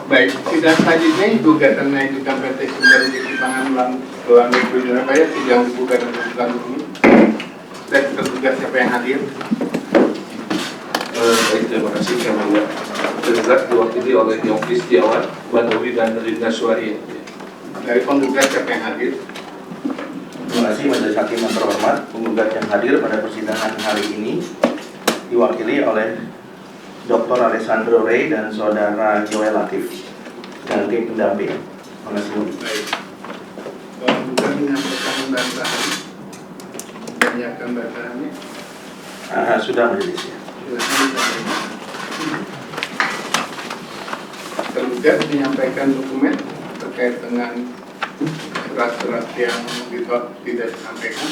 Baik, sidang selanjutnya gugatan mengajukan PT Sumber Rezeki Pangan Melalui Surabaya sidang dibuka dan dibuka ini. Dan tergugat siapa yang hadir? Baik, terima kasih yang mulia. Tergugat diwakili oleh Yofi Setiawan, Badawi dan Rina Suari. Dari penggugat siapa yang hadir? Terima kasih Majelis Hakim yang terhormat. Penggugat yang hadir pada persidangan hari ini diwakili oleh Dr. Alessandro Rey dan Saudara Joel Latif dan tim pendamping. Terima kasih. Baik. Penggugat menyampaikan bantahan. Menyiapkan bantahannya. Sudah Majelis ya. Tergugat menyampaikan dokumen terkait dengan surat-surat yang tidak disampaikan.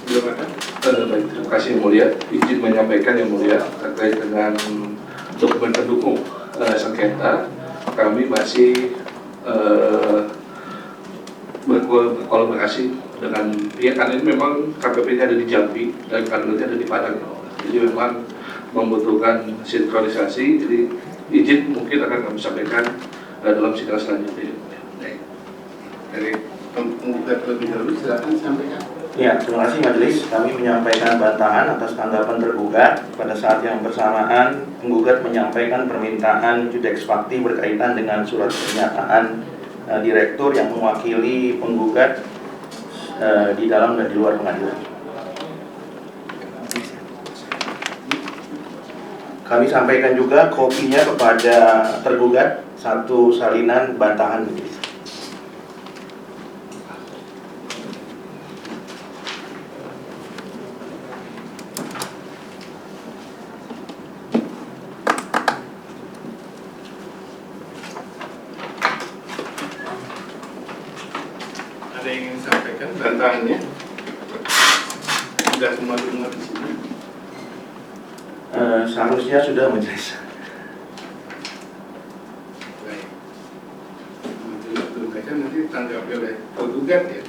Belum ada. Baik, terima kasih yang mulia. Izin menyampaikan yang mulia terkait dengan dokumen pendukung sengketa. Kami masih berkolaborasi dengan pihak, karena ini memang KPP-nya ada di Jambi dan kantornya ada di Padang. Jadi memang membutuhkan sinkronisasi. Jadi izin mungkin akan kami sampaikan dalam sidang selanjutnya. Baik. Dari penggugat lebih dahulu silakan sampaikan. Ya, terima kasih Majelis. Kami menyampaikan bantahan atas tanggapan tergugat. Pada saat yang bersamaan, penggugat menyampaikan permintaan judex fakti berkaitan dengan surat pernyataan direktur yang mewakili penggugat di dalam dan di luar pengadilan. Kami sampaikan juga kopinya kepada tergugat, satu salinan bantahan Majelis. Ada yang ingin disampaikan bantahannya? Sudah semua dengar di sini. Seharusnya sudah Majelis. Baik. Majelis nanti ditanggapi oleh tergugat ya.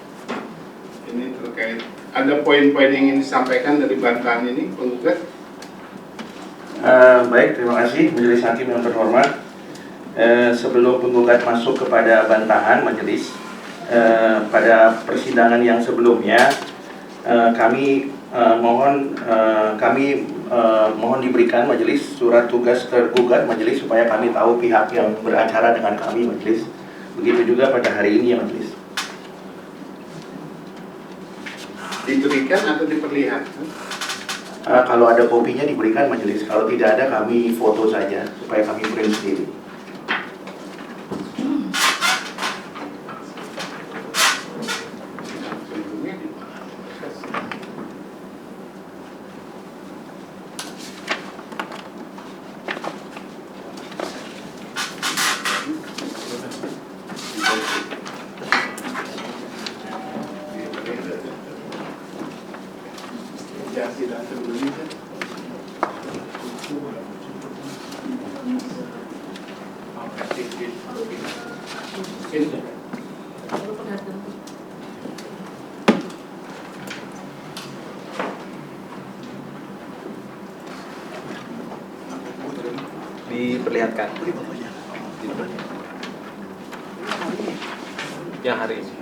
Ini terkait ada poin-poin yang ingin disampaikan dari bantahan ini penggugat. Baik, terima kasih Majelis Hakim yang terhormat. Sebelum penggugat masuk kepada bantahan Majelis, pada persidangan yang sebelumnya kami mohon diberikan Majelis surat tugas tergugat Majelis supaya kami tahu pihak yang beracara dengan kami Majelis. Begitu juga pada hari ini ya Majelis. Diberikan atau diperlihatkan? Kalau ada kopinya diberikan Majelis, kalau tidak ada kami foto saja supaya kami print sendiri. Sidang sebelumnya. Diperlihatkan yang hari ini.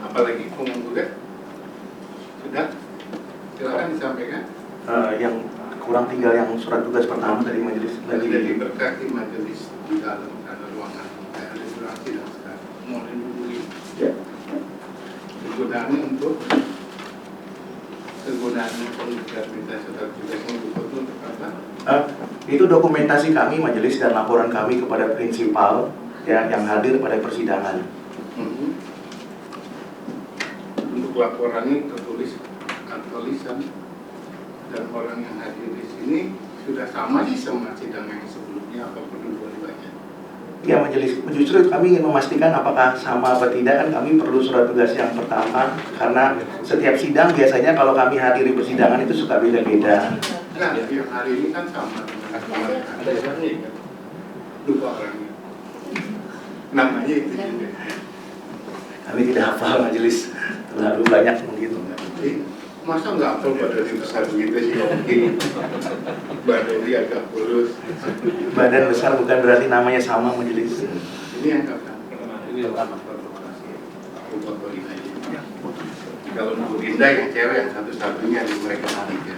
Apalagi penggugat sudah silakan disampaikan. Yang kurang tinggal yang surat tugas pertama dari Majelis Sudah lagi. diberkati majelis di dalam ruangan ada surat sidang sekarang. Mohon dihubungi. Ya. Kegunaannya untuk penggugat minta surat tugas untuk apa? Itu dokumentasi kami Majelis dan laporan kami kepada prinsipal ya yang hadir pada persidangan. Untuk laporannya tertulis tulisan dan orang yang hadir di sini sudah sama sih sama sidang yang sebelumnya, apa perlu dibaca? Ya majelis, justru kami ingin memastikan apakah sama apa tidak, kan kami perlu surat tugas yang pertama, karena setiap sidang biasanya kalau kami hadiri persidangan itu suka beda-beda. Nah, yang hari ini kan sama dengan kemarin. Ada yang ini kan? Lupa orangnya. Namanya itu juga. Kami tidak hafal majelis, terlalu banyak mungkin. Masa nggak hafal badan besar begitu sih? Badan dia agak kurus. Badan besar bukan berarti namanya sama majelis. Ini yang nggak sama. Ini yang sama. Lupa poin aja. Kalau Bu Dinda yang cewek yang satu-satunya di mereka tiga.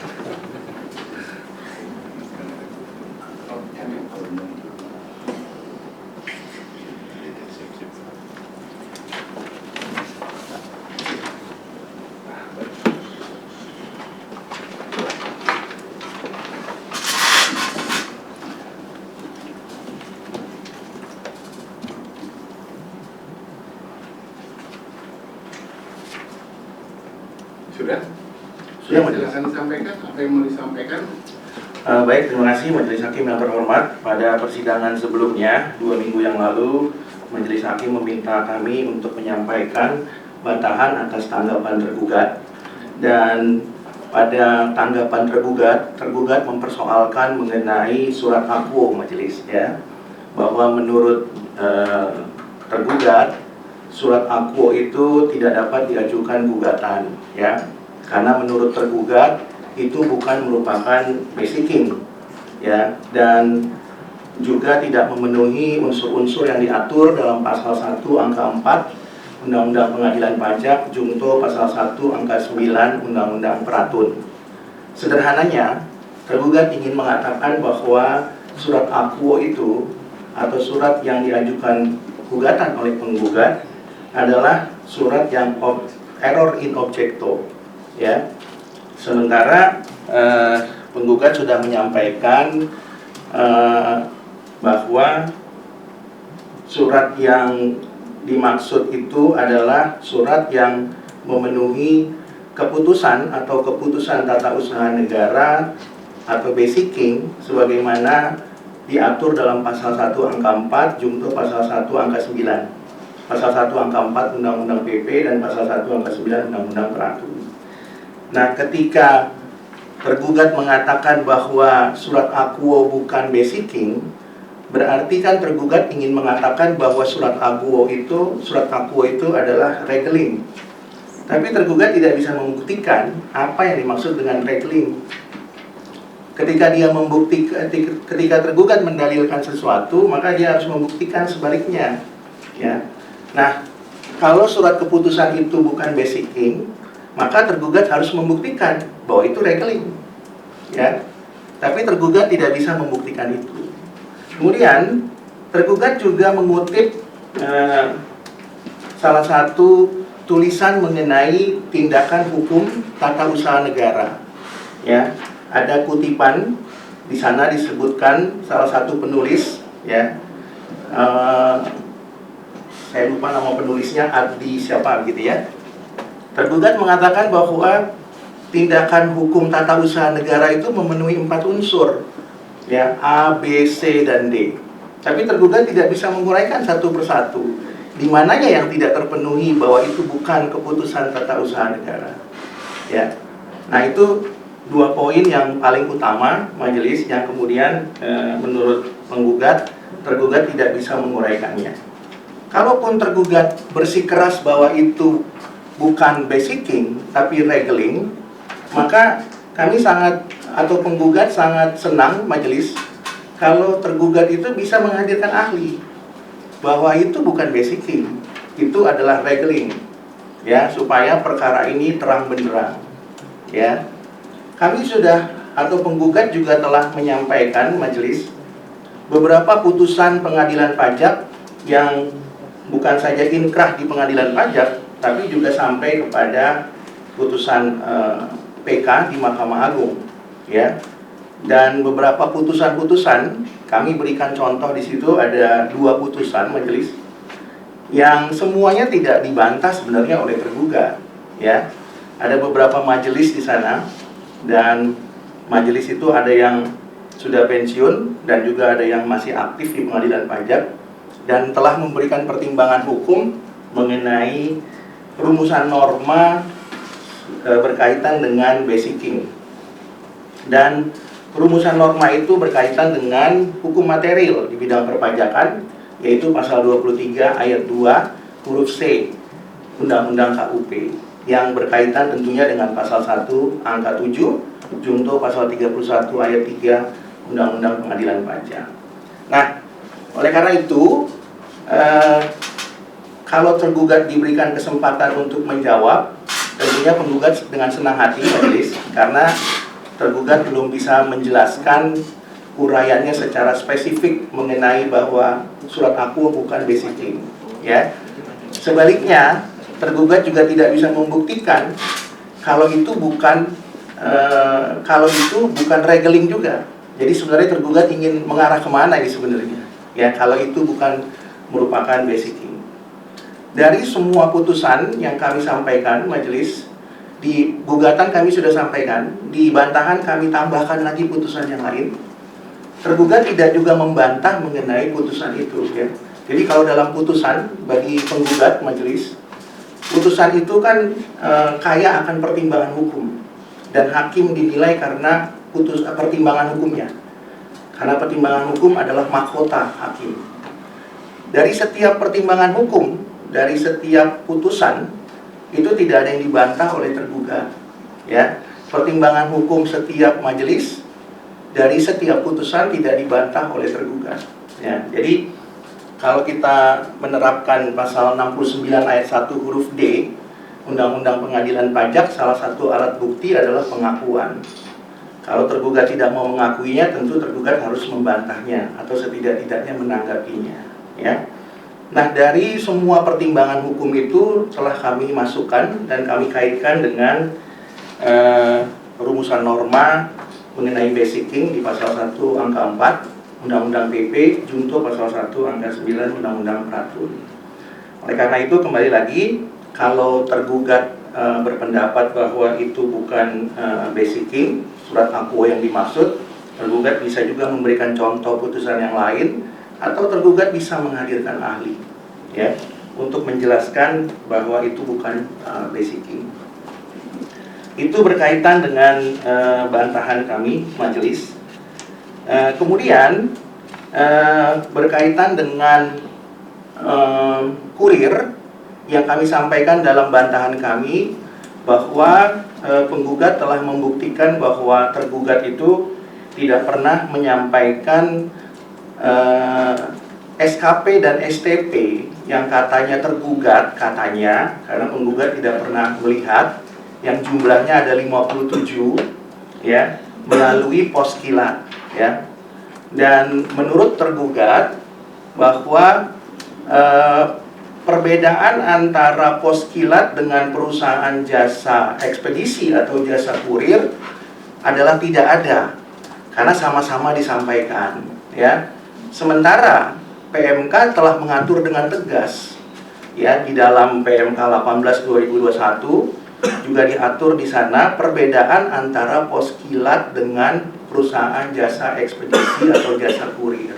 Sudah? Sudah, majelis. Silakan disampaikan apa yang mau disampaikan. Baik, terima kasih Majelis Hakim yang terhormat. Pada persidangan sebelumnya, 2 minggu yang lalu, Majelis Hakim meminta kami untuk menyampaikan bantahan atas tanggapan tergugat. Dan pada tanggapan tergugat mempersoalkan mengenai surat akwo Majelis, ya, bahwa menurut tergugat, surat akwo itu tidak dapat diajukan gugatan, ya, karena menurut tergugat itu bukan merupakan basicking, ya, dan juga tidak memenuhi unsur-unsur yang diatur dalam pasal 1 angka 4 Undang-Undang Pengadilan Pajak junto pasal 1 angka 9 Undang-Undang Peratun. Sederhananya, tergugat ingin mengatakan bahwa surat akwo itu atau surat yang diajukan gugatan oleh penggugat adalah surat yang error in objecto, ya. Sementara penggugat sudah menyampaikan bahwa surat yang dimaksud itu adalah surat yang memenuhi keputusan atau keputusan tata usaha negara atau basicking sebagaimana diatur dalam pasal 1 angka 4 junto pasal 1 angka 9. Pasal 1 angka 4 Undang-Undang PP dan pasal 1 angka 9 Undang-Undang Peratun. Nah, ketika tergugat mengatakan bahwa surat akwo bukan basicking, berarti kan tergugat ingin mengatakan bahwa surat akwo itu adalah regeling. Tapi tergugat tidak bisa membuktikan apa yang dimaksud dengan regeling. Ketika tergugat mendalilkan sesuatu, maka dia harus membuktikan sebaliknya, ya. Nah, kalau surat keputusan itu bukan basicking, maka tergugat harus membuktikan bahwa itu regeling, ya. Tapi tergugat tidak bisa membuktikan itu. Kemudian tergugat juga mengutip salah satu tulisan mengenai tindakan hukum tata usaha negara, ya. Ada kutipan di sana disebutkan salah satu penulis, ya. Saya lupa nama penulisnya, Abdi siapa gitu, ya. Tergugat mengatakan bahwa tindakan hukum tata usaha negara itu memenuhi 4 unsur, ya, A, B, C, dan D. Tapi tergugat tidak bisa menguraikan satu persatu di mananya yang tidak terpenuhi bahwa itu bukan keputusan tata usaha negara, ya. Nah, itu 2 poin yang paling utama majelis yang kemudian menurut tergugat tidak bisa menguraikannya. Kalaupun tergugat bersikeras bahwa itu bukan basicking tapi regeling, maka kami penggugat sangat senang majelis kalau tergugat itu bisa menghadirkan ahli bahwa itu bukan basicking, itu adalah regeling, ya, supaya perkara ini terang benderang, ya. Kami penggugat juga telah menyampaikan majelis beberapa putusan pengadilan pajak yang bukan saja inkrah di pengadilan pajak, tapi juga sampai kepada putusan PK di Mahkamah Agung, ya. Dan beberapa putusan-putusan kami berikan contoh di situ, ada 2 putusan majelis yang semuanya tidak dibantah sebenarnya oleh tergugat, ya. Ada beberapa majelis di sana dan majelis itu ada yang sudah pensiun dan juga ada yang masih aktif di pengadilan pajak. dan telah memberikan pertimbangan hukum mengenai rumusan norma berkaitan dengan basicking. Dan rumusan norma itu berkaitan dengan hukum material di bidang perpajakan, yaitu pasal 23 ayat 2 huruf C Undang-Undang KUP, yang berkaitan tentunya dengan pasal 1 angka 7 junto pasal 31 ayat 3 Undang-Undang Pengadilan Pajak. Nah, oleh karena itu kalau tergugat diberikan kesempatan untuk menjawab, tentunya penggugat dengan senang hati majelis, karena tergugat belum bisa menjelaskan uraiannya secara spesifik mengenai bahwa surat aku bukan basicking, ya. Sebaliknya, tergugat juga tidak bisa membuktikan kalau itu bukan regeling juga. Jadi sebenarnya tergugat ingin mengarah kemana ini sebenarnya, ya, kalau itu bukan merupakan basicking. Dari semua putusan yang kami sampaikan majelis, di gugatan kami sudah sampaikan, di bantahan kami tambahkan lagi putusan yang lain. Tergugat tidak juga membantah mengenai putusan itu, ya. Jadi kalau dalam putusan bagi penggugat majelis, putusan itu kan kaya akan pertimbangan hukum, dan hakim dinilai karena pertimbangan hukumnya. Karena pertimbangan hukum adalah mahkota hakim. Dari setiap pertimbangan hukum, dari setiap putusan, itu tidak ada yang dibantah oleh tergugat, ya. Pertimbangan hukum setiap majelis dari setiap putusan tidak dibantah oleh tergugat, ya. Jadi kalau kita menerapkan pasal 69 ayat 1 huruf D Undang-Undang Pengadilan Pajak, salah satu alat bukti adalah pengakuan. Kalau tergugat tidak mau mengakuinya, tentu tergugat harus membantahnya atau setidak-tidaknya menanggapinya, ya. Nah, dari semua pertimbangan hukum itu telah kami masukkan dan kami kaitkan dengan rumusan norma mengenai basicking di pasal 1 angka 4 Undang-Undang PP junto pasal 1 angka 9 Undang-Undang Peratun. Oleh karena itu, kembali lagi, kalau tergugat berpendapat bahwa itu bukan basicking, surat akuo yang dimaksud, tergugat bisa juga memberikan contoh putusan yang lain, atau tergugat bisa menghadirkan ahli, ya, untuk menjelaskan bahwa itu bukan basicking. Itu berkaitan dengan bantahan kami majelis. Kemudian berkaitan dengan kurir yang kami sampaikan dalam bantahan kami, bahwa penggugat telah membuktikan bahwa tergugat itu tidak pernah menyampaikan SKP dan STP yang katanya tergugat, katanya, karena penggugat tidak pernah melihat, yang jumlahnya ada 57, ya, melalui pos kilat, ya. Dan menurut tergugat bahwa perbedaan antara pos kilat dengan perusahaan jasa ekspedisi atau jasa kurir adalah tidak ada, karena sama-sama disampaikan, ya. Sementara PMK telah mengatur dengan tegas, ya, di dalam PMK 18/2021 juga diatur di sana perbedaan antara pos kilat dengan perusahaan jasa ekspedisi atau jasa kurir.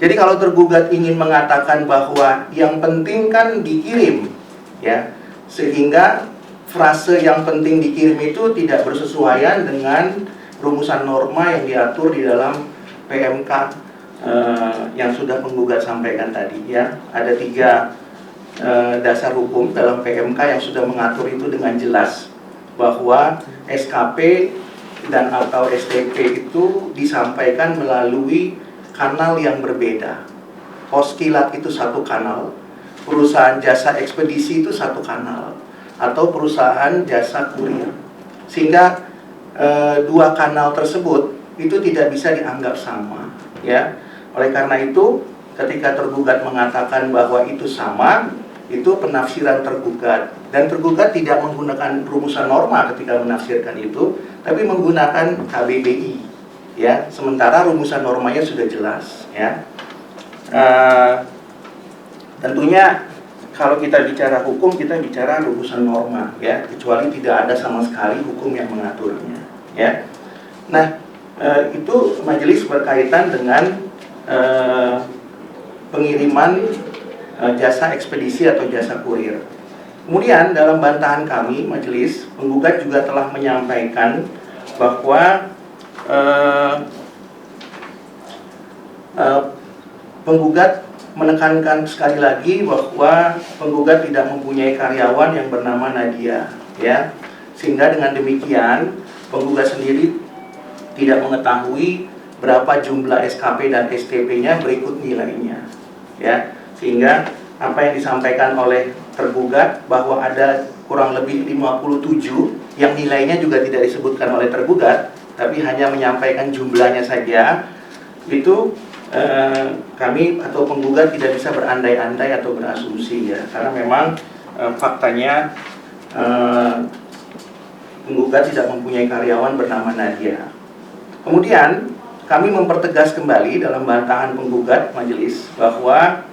Jadi kalau tergugat ingin mengatakan bahwa yang penting kan dikirim, ya, sehingga frase yang penting dikirim itu tidak bersesuaian dengan rumusan norma yang diatur di dalam PMK yang sudah penggugat sampaikan tadi, ya. Ada 3 dasar hukum dalam PMK yang sudah mengatur itu dengan jelas, bahwa SKP dan atau STP itu disampaikan melalui kanal yang berbeda. Pos kilat itu satu kanal, perusahaan jasa ekspedisi itu satu kanal, atau perusahaan jasa kurir. Sehingga 2 kanal tersebut itu tidak bisa dianggap sama, ya. Oleh karena itu, ketika tergugat mengatakan bahwa itu sama, itu penafsiran tergugat, dan tergugat tidak menggunakan rumusan norma ketika menafsirkan itu, tapi menggunakan KBBI, ya. Sementara rumusan normanya sudah jelas, ya. Tentunya kalau kita bicara hukum, kita bicara rumusan norma, ya, kecuali tidak ada sama sekali hukum yang mengaturnya, ya. Nah, itu majelis berkaitan dengan pengiriman jasa ekspedisi atau jasa kurir. Kemudian dalam bantahan kami, majelis penggugat juga telah menyampaikan bahwa penggugat menekankan sekali lagi bahwa penggugat tidak mempunyai karyawan yang bernama Nadia, ya, sehingga dengan demikian penggugat sendiri tidak mengetahui berapa jumlah SKP dan STP-nya berikut nilainya, ya, sehingga apa yang disampaikan oleh tergugat bahwa ada kurang lebih 57 yang nilainya juga tidak disebutkan oleh tergugat, tapi hanya menyampaikan jumlahnya saja, itu kami atau penggugat tidak bisa berandai-andai atau berasumsi, ya, karena memang faktanya penggugat tidak mempunyai karyawan bernama Nadia. Kemudian kami mempertegas kembali dalam bantahan penggugat majelis bahwa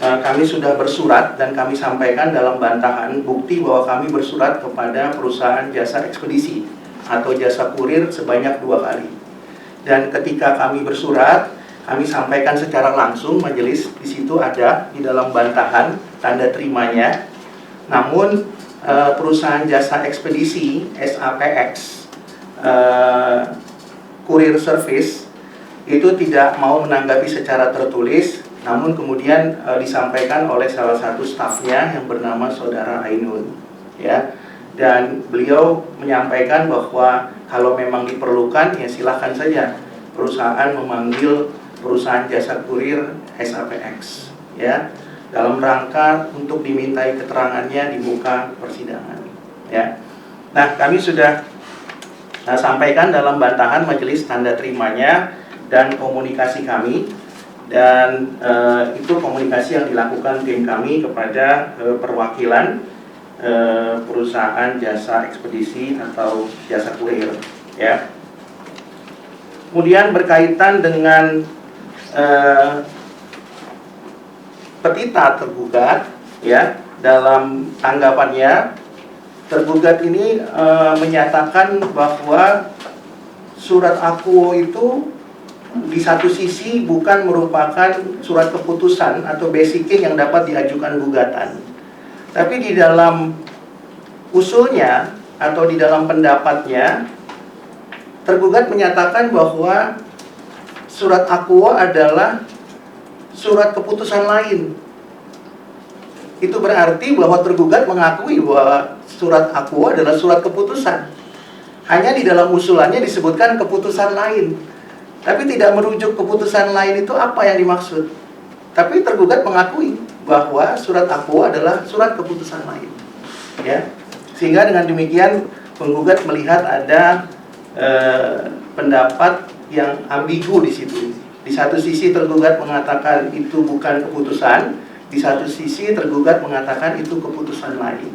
kami sudah bersurat dan kami sampaikan dalam bantahan bukti bahwa kami bersurat kepada perusahaan jasa ekspedisi atau jasa kurir sebanyak 2 kali. Dan ketika kami bersurat, kami sampaikan secara langsung majelis, di situ ada di dalam bantahan tanda terimanya. Namun perusahaan jasa ekspedisi SAPX Courier Service itu tidak mau menanggapi secara tertulis, namun kemudian disampaikan oleh salah satu stafnya yang bernama Saudara Ainun, ya, dan beliau menyampaikan bahwa kalau memang diperlukan, ya silakan saja perusahaan memanggil perusahaan jasa kurir SAPX, ya, dalam rangka untuk dimintai keterangannya di muka persidangan, ya. Nah, kami sudah sampaikan dalam bantahan majelis tanda terimanya dan komunikasi kami, dan itu komunikasi yang dilakukan tim kami kepada perwakilan perusahaan jasa ekspedisi atau jasa kurir, ya. Kemudian berkaitan dengan petita tergugat, ya, dalam tanggapannya tergugat ini menyatakan bahwa surat akuo itu di satu sisi bukan merupakan surat keputusan atau basicing yang dapat diajukan gugatan, tapi di dalam usulnya atau di dalam pendapatnya tergugat menyatakan bahwa surat akuo adalah surat keputusan lain. Itu berarti bahwa tergugat mengakui bahwa surat akuo adalah surat keputusan. Hanya di dalam usulannya disebutkan keputusan lain, tapi tidak merujuk keputusan lain itu apa yang dimaksud. Tapi tergugat mengakui bahwa surat akuo adalah surat keputusan lain, ya. Sehingga dengan demikian penggugat melihat ada pendapat yang ambigu di situ. Di satu sisi tergugat mengatakan itu bukan keputusan, di satu sisi tergugat mengatakan itu keputusan lain.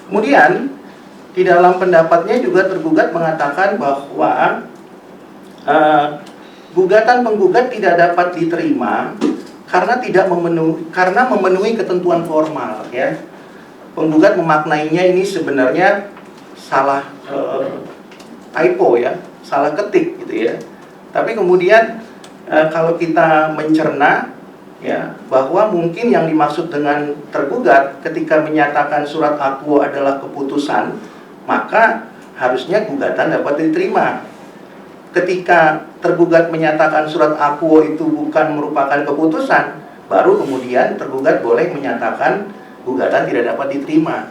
Kemudian di dalam pendapatnya juga tergugat mengatakan bahwa gugatan penggugat tidak dapat diterima karena memenuhi ketentuan formal, ya. Penggugat memaknainya ini sebenarnya salah typo, ya, salah ketik gitu, ya. Tapi kemudian kalau kita mencerna, ya, bahwa mungkin yang dimaksud dengan tergugat ketika menyatakan surat akuo adalah keputusan, maka harusnya gugatan dapat diterima. Ketika tergugat menyatakan surat akuo itu bukan merupakan keputusan, baru kemudian tergugat boleh menyatakan gugatan tidak dapat diterima.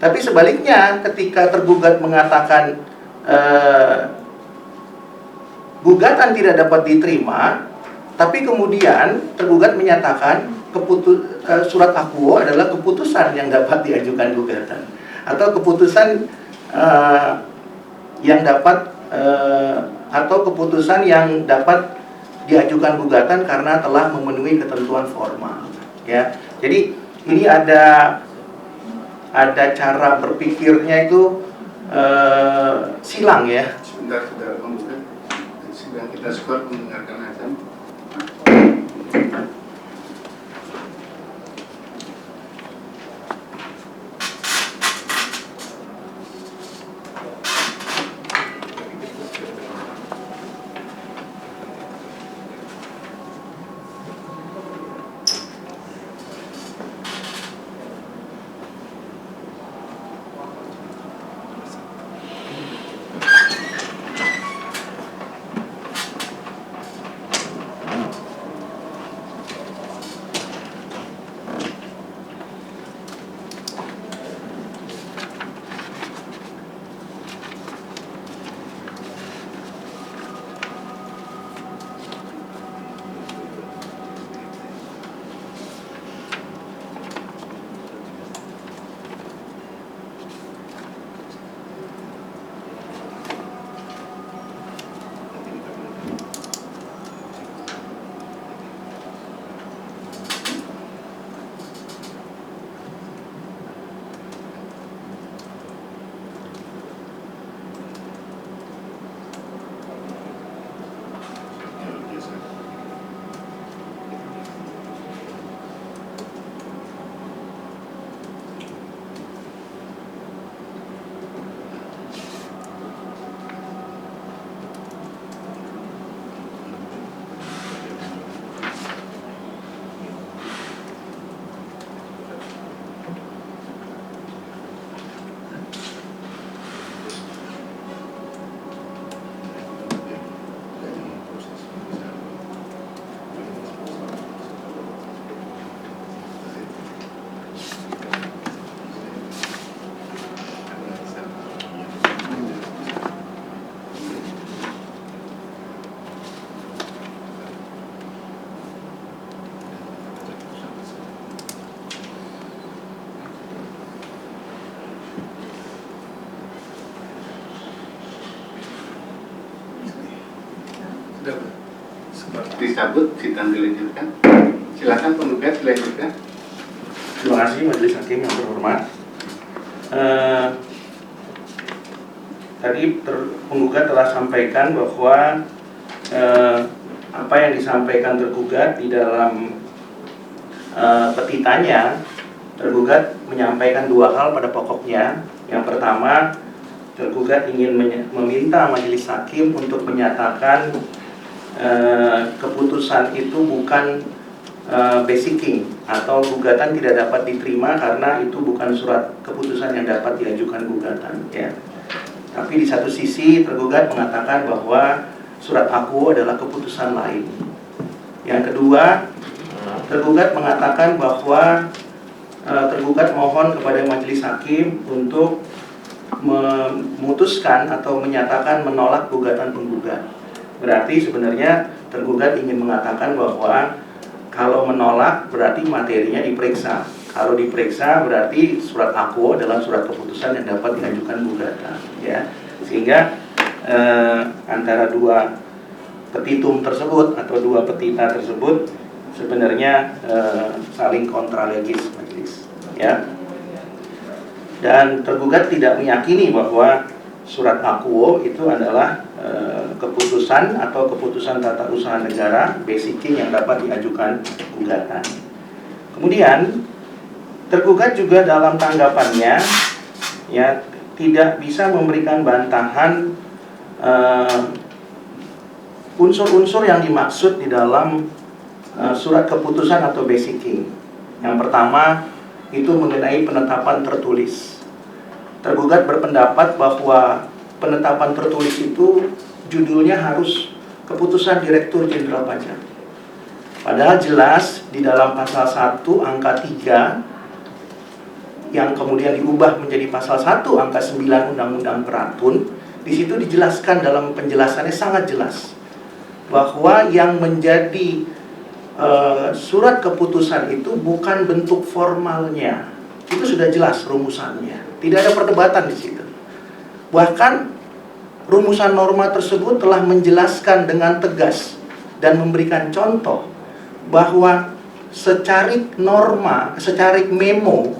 Tapi sebaliknya, ketika tergugat mengatakan gugatan tidak dapat diterima, tapi kemudian tergugat menyatakan surat akuo adalah keputusan yang dapat diajukan gugatan, atau keputusan yang dapat atau keputusan yang dapat diajukan gugatan karena telah memenuhi ketentuan formal, ya. Jadi ini ada cara berpikirnya itu silang, ya. Sebentar, saudara penggugat, sedang kita skor mendengarkan azan. Sudah, Pak. Disambut, sidang dilanjutkan. Silakan penggugat dilanjutkan. Terima kasih Majelis Hakim yang terhormat. Tadi penggugat telah sampaikan bahwa apa yang disampaikan tergugat di dalam petitanya, tergugat menyampaikan dua hal pada pokoknya. Yang pertama, tergugat ingin meminta Majelis Hakim untuk menyatakan keputusan itu bukan basicking atau gugatan tidak dapat diterima karena itu bukan surat keputusan yang dapat diajukan gugatan, ya. Tapi di satu sisi tergugat mengatakan bahwa surat akuo adalah keputusan lain. Yang kedua, tergugat mengatakan bahwa tergugat mohon kepada Majelis Hakim untuk memutuskan atau menyatakan menolak gugatan penggugat. Berarti sebenarnya tergugat ingin mengatakan bahwa kalau menolak berarti materinya diperiksa. Kalau diperiksa berarti surat akuo adalah surat keputusan yang dapat diajukan gugatan, ya. Sehingga antara dua petitum tersebut atau dua petita tersebut sebenarnya saling kontralegis majelis, ya. Dan tergugat tidak meyakini bahwa surat akuo itu adalah keputusan atau keputusan tata usaha negara basicking yang dapat diajukan gugatan. Kemudian tergugat juga dalam tanggapannya, ya, tidak bisa memberikan bantahan unsur-unsur yang dimaksud di dalam surat keputusan atau basicking. Yang pertama itu mengenai penetapan tertulis. Tergugat berpendapat bahwa penetapan tertulis itu judulnya harus keputusan Direktur Jenderal Pajak. Padahal jelas di dalam pasal 1 angka 3 yang kemudian diubah menjadi pasal 1 angka 9 Undang-Undang Peratun, di situ dijelaskan dalam penjelasannya sangat jelas bahwa yang menjadi surat keputusan itu bukan bentuk formalnya. Itu sudah jelas rumusannya. Tidak ada perdebatan di situ. Bahkan rumusan norma tersebut telah menjelaskan dengan tegas dan memberikan contoh bahwa secarik norma, secarik memo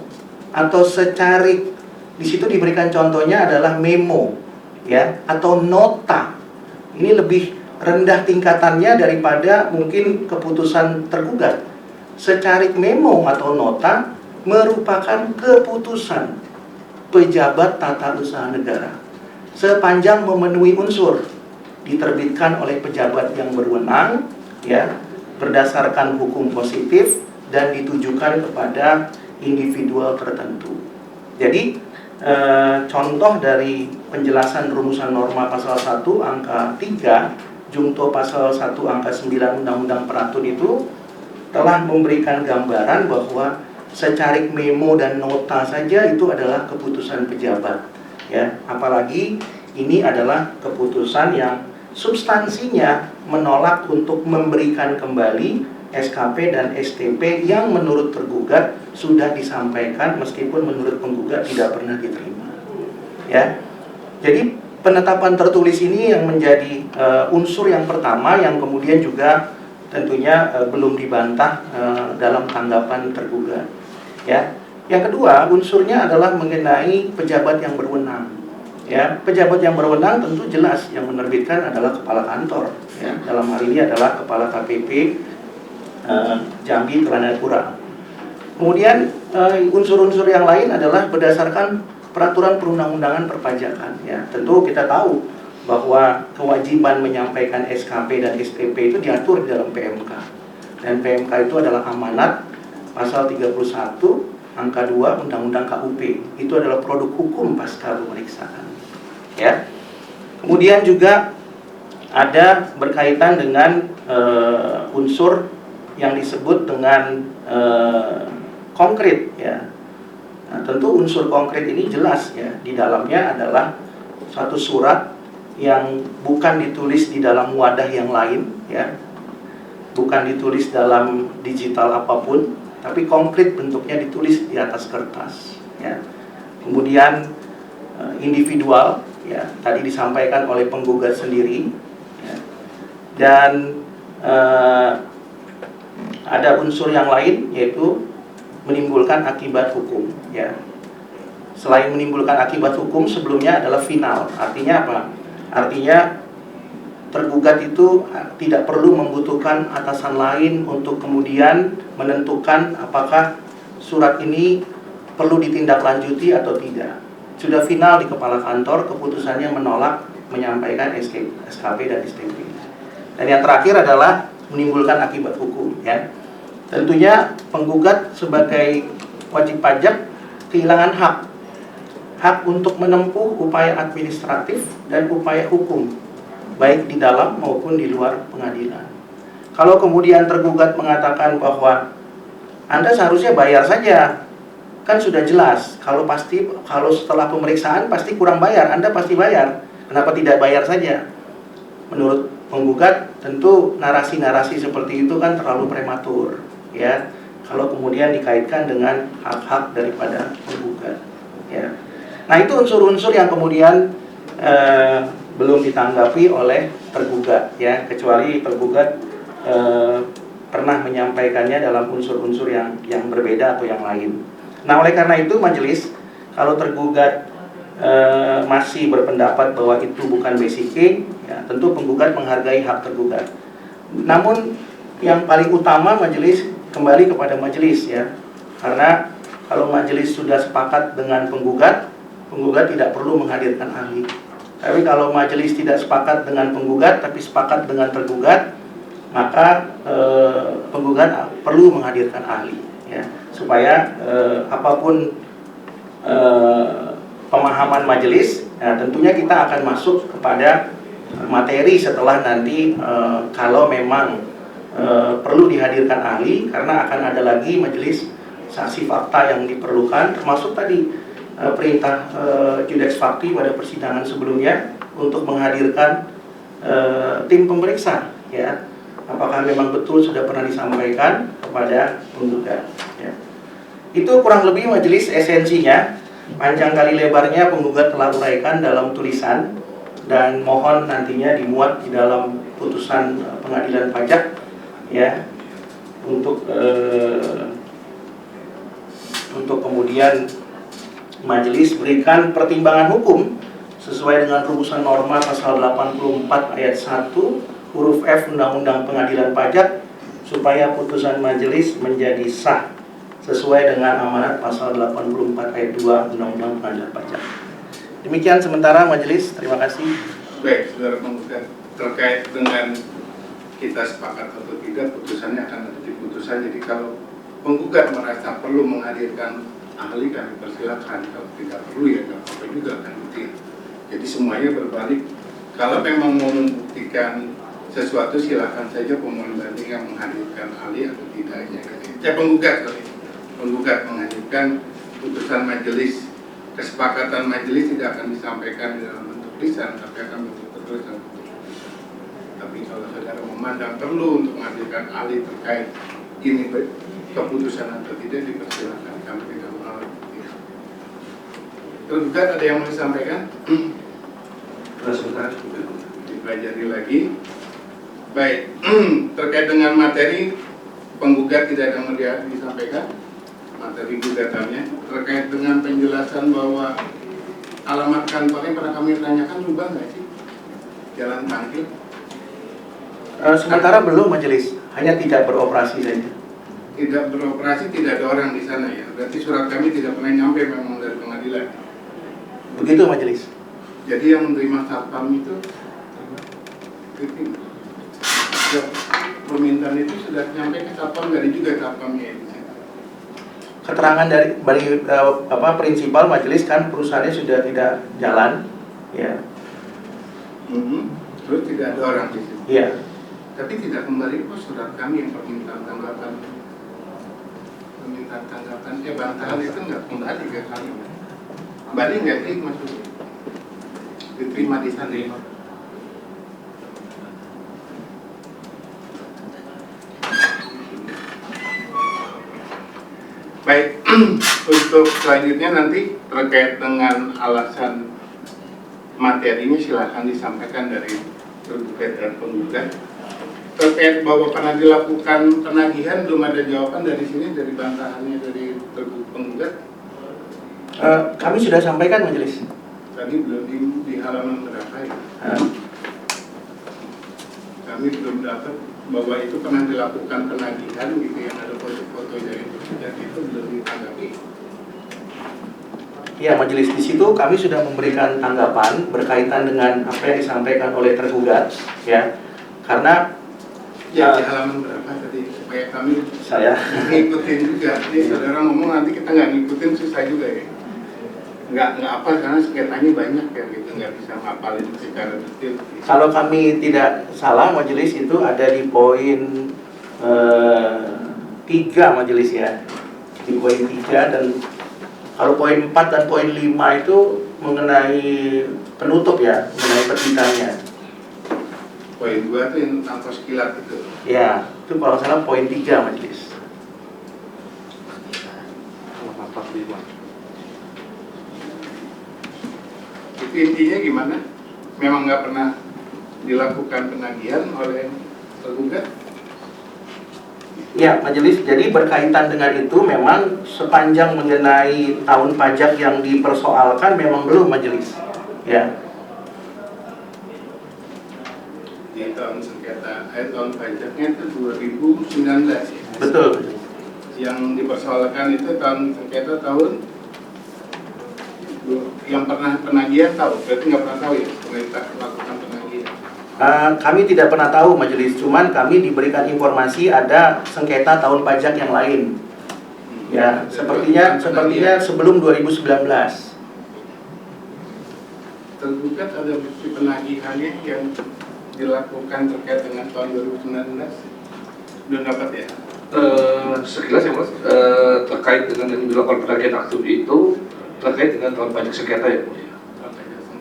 atau secarik, di situ diberikan contohnya adalah memo, ya, atau nota. Ini lebih rendah tingkatannya daripada mungkin keputusan tergugat. Secarik memo atau nota merupakan keputusan pejabat tata usaha negara sepanjang memenuhi unsur diterbitkan oleh pejabat yang berwenang, ya, berdasarkan hukum positif dan ditujukan kepada individual tertentu. Jadi contoh dari penjelasan rumusan norma pasal 1 angka 3 jungto pasal 1 angka 9 Undang-Undang Peratun itu telah memberikan gambaran bahwa secarik memo dan nota saja itu adalah keputusan pejabat, ya. Apalagi ini adalah keputusan yang substansinya menolak untuk memberikan kembali SKP dan STP yang menurut tergugat sudah disampaikan meskipun menurut penggugat tidak pernah diterima, ya. Jadi penetapan tertulis ini yang menjadi unsur yang pertama yang kemudian juga tentunya belum dibantah dalam tanggapan tergugat, ya. Yang kedua unsurnya adalah mengenai pejabat yang berwenang, ya. Pejabat yang berwenang tentu jelas yang menerbitkan adalah kepala kantor, ya. Dalam hal ini adalah kepala KPP Jambi Telanapura. Kemudian unsur-unsur yang lain adalah berdasarkan peraturan perundang-undangan perpajakan, ya. Tentu kita tahu bahwa kewajiban menyampaikan SKP dan STP itu diatur di dalam PMK. Dan PMK itu adalah amanat pasal 31 angka 2 Undang-Undang KUP. Itu adalah produk hukum pasca pemeriksaan, ya. Kemudian juga ada berkaitan dengan unsur yang disebut dengan konkret, ya. Nah, tentu unsur konkret ini jelas, ya. Di dalamnya adalah suatu surat yang bukan ditulis di dalam wadah yang lain, ya, bukan ditulis dalam digital apapun, tapi konkret bentuknya ditulis di atas kertas, ya. Kemudian individual, ya, tadi disampaikan oleh penggugat sendiri, ya. Dan ada unsur yang lain yaitu menimbulkan akibat hukum, ya. Selain menimbulkan akibat hukum, sebelumnya adalah final. Artinya apa? Artinya tergugat itu tidak perlu membutuhkan atasan lain untuk kemudian menentukan apakah surat ini perlu ditindaklanjuti atau tidak. Sudah final di kepala kantor, keputusannya menolak menyampaikan SKP dan STP. Dan yang terakhir adalah menimbulkan akibat hukum, ya. Tentunya penggugat sebagai wajib pajak kehilangan hak untuk menempuh upaya administratif dan upaya hukum, baik di dalam maupun di luar pengadilan. Kalau kemudian tergugat mengatakan bahwa Anda seharusnya bayar saja, kan sudah jelas. Kalau setelah pemeriksaan pasti kurang bayar, Anda pasti bayar. Kenapa tidak bayar saja? Menurut penggugat, tentu narasi-narasi seperti itu kan terlalu prematur, ya. Kalau kemudian dikaitkan dengan hak-hak daripada penggugat, ya. Nah, itu unsur-unsur yang kemudian belum ditanggapi oleh tergugat, ya, kecuali tergugat pernah menyampaikannya dalam unsur-unsur yang berbeda atau yang lain. Nah, oleh karena itu majelis, kalau tergugat masih berpendapat bahwa itu bukan basic, ya, tentu penggugat menghargai hak tergugat. Namun yang paling utama majelis kembali kepada majelis, ya, karena kalau majelis sudah sepakat dengan penggugat tidak perlu menghadirkan ahli. Tapi kalau majelis tidak sepakat dengan penggugat tapi sepakat dengan tergugat, maka penggugat perlu menghadirkan ahli, ya, supaya apapun pemahaman majelis, ya, tentunya kita akan masuk kepada materi setelah nanti kalau memang perlu dihadirkan ahli, karena akan ada lagi majelis saksi fakta yang diperlukan, termasuk tadi perintah judex fakti pada persidangan sebelumnya untuk menghadirkan tim pemeriksa, ya, apakah memang betul sudah pernah disampaikan kepada penggugat, ya. Itu kurang lebih majelis esensinya. Panjang kali lebarnya penggugat telah uraikan dalam tulisan dan mohon nantinya dimuat di dalam putusan pengadilan pajak, ya, untuk kemudian majelis berikan pertimbangan hukum sesuai dengan rumusan norma pasal 84 ayat 1 huruf F Undang-Undang Pengadilan Pajak, supaya putusan majelis menjadi sah sesuai dengan amanat pasal 84 ayat 2 Undang-Undang Pengadilan Pajak. Demikian sementara majelis, terima kasih. Baik, saudara penggugat, terkait dengan kita sepakat atau tidak, putusannya akan ada di putusan. Jadi kalau penggugat merasa perlu menghadirkan ahli, kami persilakan. Kalau tidak perlu, ya nggak apa-apa juga, akan bukti. Jadi semuanya berbalik. Kalau memang mau membuktikan sesuatu, silakan saja pemohon banding yang menghadirkan ahli atau tidaknya. Penggugat menghadirkan putusan majelis. Kesepakatan majelis tidak akan disampaikan dalam bentuk lisan, tapi akan bentuk tertulis. Tapi kalau saudara memandang perlu untuk menghadirkan ahli terkait ini keputusan atau tidak, dipersilakan. Kami tidak menolak. Tergugat ada yang mau disampaikan? Sebentar. Dipelajari lagi. Baik, terkait dengan materi penggugat tidak ada yang disampaikan. Materi gugatannya terkait dengan penjelasan bahwa alamat kantornya pernah kami tanyakan, rubah nggak sih? Jalan Tangkil? Sementara belum majelis, hanya tidak beroperasi saja. Tidak beroperasi, tidak ada orang di sana, ya. Berarti surat kami tidak pernah nyampe memang dari pengadilan. Begitu majelis. Jadi yang menerima satpam itu permintaan itu sudah nyampe ke satpam, dari juga satpamnya itu. Keterangan dari prinsipal majelis kan perusahaannya sudah tidak jalan, ya. Terus tidak ada orang di situ. Iya. Tapi tidak kembali kok surat kami yang permintaan tanggapan bantahan itu nggak kembali ke kami. Kembali nggak sih maksudnya? Diterima di sana. Baik, untuk selanjutnya nanti terkait dengan alasan materinya silahkan disampaikan dari tergugat dan penggugat. terkait bahwa pernah dilakukan penagihan, belum ada jawaban dari sini, dari bantahannya dari penggugat. Kami sudah sampaikan majelis. Tadi belum di halaman berapa ya? Kami belum dapat bahwa itu pernah dilakukan penagihan gitu, yang ada foto-foto dari penggugat itu belum ditanggapi. Ya, majelis, di situ kami sudah memberikan tanggapan berkaitan dengan apa yang disampaikan oleh tergugat, ya. Karena Ya, di halaman berapa tadi supaya kami saya ngikutin juga. Jadi saudara ngomong nanti kita nggak ngikutin, susah juga ya. Nggak apa karena sengketanya banyak ya gitu, nggak bisa ngapalin secara detail. kalau kami tidak salah majelis itu ada di poin 3 majelis ya. Di poin 3, dan kalau poin 4 dan poin 5 itu mengenai penutup ya, mengenai petikannya. Poin 2 itu yang tentang pos kilat itu. Ya, itu kalau salah poin 3 majelis. Itu intinya gimana? Memang nggak pernah dilakukan penagihan oleh tergugat. Ya, majelis, jadi berkaitan dengan itu memang sepanjang mengenai tahun pajak yang dipersoalkan memang belum majelis. Ya. Di tahun sengketa, tahun pajaknya itu 2019 ya. Betul. Yang dipersoalkan itu tahun sengketa tahun yang pernah penagihan tahu, berarti nggak pernah tahu ya pemerintah melakukan penagihan. Kami tidak pernah tahu majelis, cuman kami diberikan informasi ada sengketa tahun pajak yang lain. Ya, sepertinya sebelum 2019. Tergugat ada bukti penagihannya yang dilakukan terkait dengan tahun 2019 belum dapat ya? Sekilas ya Mas, terkait dengan yang dilakukan penagihan aktif itu terkait dengan tahun pajak sengketa ya Bu.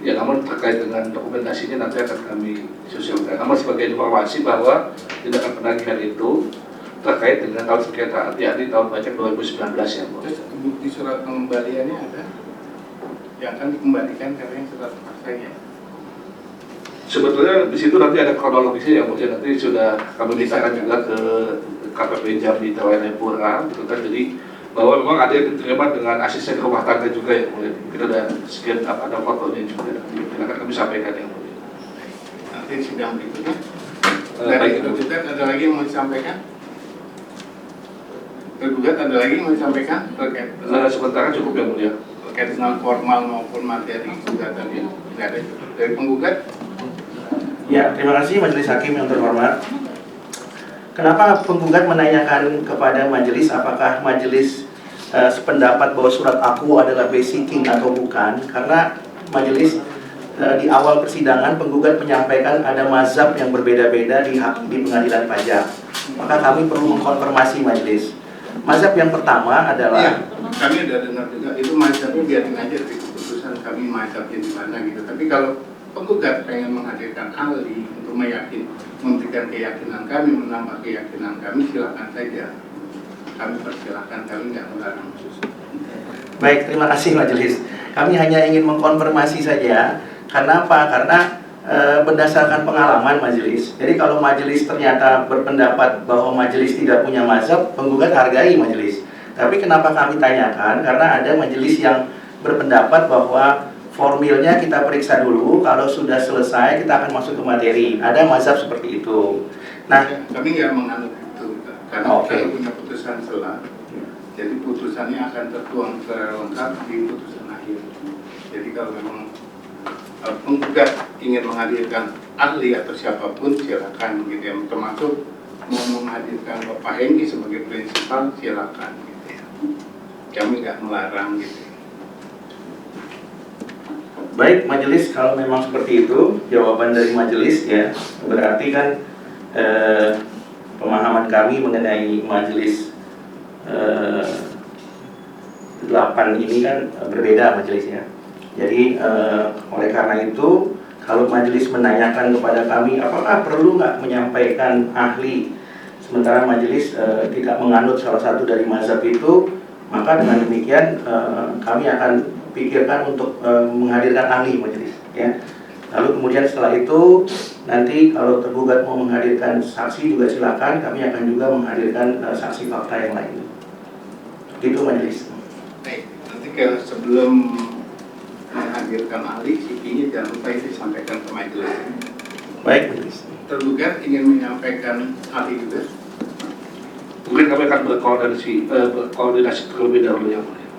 Ya, namun terkait dengan dokumentasinya nanti akan kami sosialisasikan. Namun sebagai informasi bahwa tindakan penagihan itu terkait dengan tahun sengketa, yakni tahun pajak 2019 ya Bu. Terus bukti surat pengembaliannya ada yang akan dikembalikan karena yang surat paksanya. Sebetulnya di situ nanti ada kronologisnya ya Bu. Nanti sudah kami mintakan juga ke KPP Jambi TWN Pura, gitu kan. Jadi bahwa memang ada yang diterima dengan asisten rumah tangga juga ya Bu. Kita ada sekian ada fotonya juga. Nanti akan kami sampaikan ya Bu. Nanti sidang berikutnya. Dari tergugat ada lagi yang mau disampaikan? Tergugat ada lagi yang mau disampaikan terkait Sementara cukup ya Mulia. terkait dengan formal maupun materi gugatannya? Tidak ada. Dari penggugat? Ya, terima kasih majelis hakim yang terhormat. Kenapa penggugat menanyakan kepada majelis apakah majelis sependapat bahwa surat aku adalah basicking atau bukan? Karena majelis di awal persidangan penggugat menyampaikan ada mazhab yang berbeda-beda di pengadilan pajak. Maka kami perlu mengkonfirmasi majelis. Mazhab yang pertama adalah Iya, kami ada dengar juga itu mazhabnya biarin aja di keputusan kami mazhabnya di mana gitu. Tapi kalau penggugat pengen menghadirkan ahli untuk memberikan keyakinan kami, menambah keyakinan kami, silakan saja. Kami persilahkan, kami nggak melarang. Baik, terima kasih majelis. Kami hanya ingin mengkonfirmasi saja. Karena apa? Karena berdasarkan pengalaman majelis. Jadi kalau majelis ternyata berpendapat bahwa majelis tidak punya mazhab, penggugat hargai majelis. Tapi kenapa kami tanyakan? Karena ada majelis yang berpendapat bahwa formilnya kita periksa dulu, kalau sudah selesai kita akan masuk ke materi. Ada mazhab seperti itu. Nah, kami nggak menganut itu, karena kita punya putusan selah. Jadi putusannya akan tertuang secara lengkap di putusan akhir. Jadi kalau memang penggugat ingin menghadirkan ahli atau siapapun silakan gitu ya. Termasuk mau menghadirkan Bapak Hengki sebagai prinsipal silakan gitu ya. Kami nggak melarang gitu. baik majelis, kalau memang seperti itu jawaban dari majelis ya, berarti kan pemahaman kami mengenai majelis 8 ini kan berbeda majelisnya. Jadi oleh karena itu kalau majelis menanyakan kepada kami apakah perlu nggak menyampaikan ahli, sementara majelis tidak menganut salah satu dari mazhab itu, maka dengan demikian kami akan pikirkan untuk menghadirkan ahli majelis. Ya. Lalu kemudian setelah itu nanti kalau tergugat mau menghadirkan saksi juga silakan, kami akan juga menghadirkan saksi fakta yang lain. Itu majelis. Baik, nanti sebelum menghadirkan ahli, CP-nya jangan lupa itu disampaikan ke majelis. Baik, majelis. Tergugat ingin menyampaikan ahli juga. Mungkin kami akan berkoordinasi terlebih dahulu yang mulia.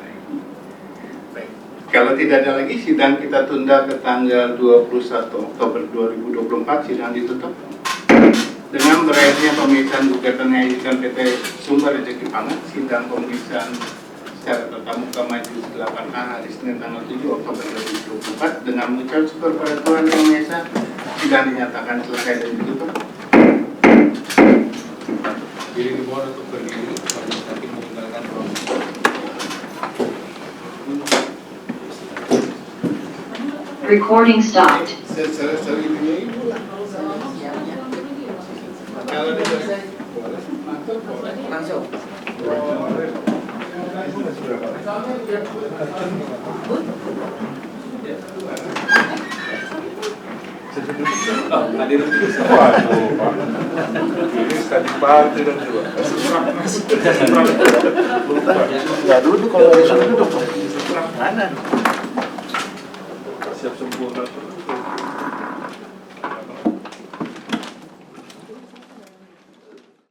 Baik. Kalau tidak ada lagi, sidang kita tunda ke tanggal 21 Oktober 2024, sidang ditutup. Dengan berakhirnya pemeriksaan gugatan yang diajukan PT Sumber Rezeki Pangan, sidang pemeriksaan secara tatap muka majelis 8A hari Senin tanggal 7 Oktober 2024 dengan mengucap syukur pada Tuhan Yang Maha Esa, sidang dinyatakan selesai dan ditutup. Jadi dimohon untuk berdiri, majelis hakim meninggalkan ruang. Recording stopped. Selesai ini ibu lah. Kalau boleh, Langsung. Hadir dulu. Waduh, Pak. Ini tadi pagi dan juga. Nggak duduk kalau disuruh duduk. Mana?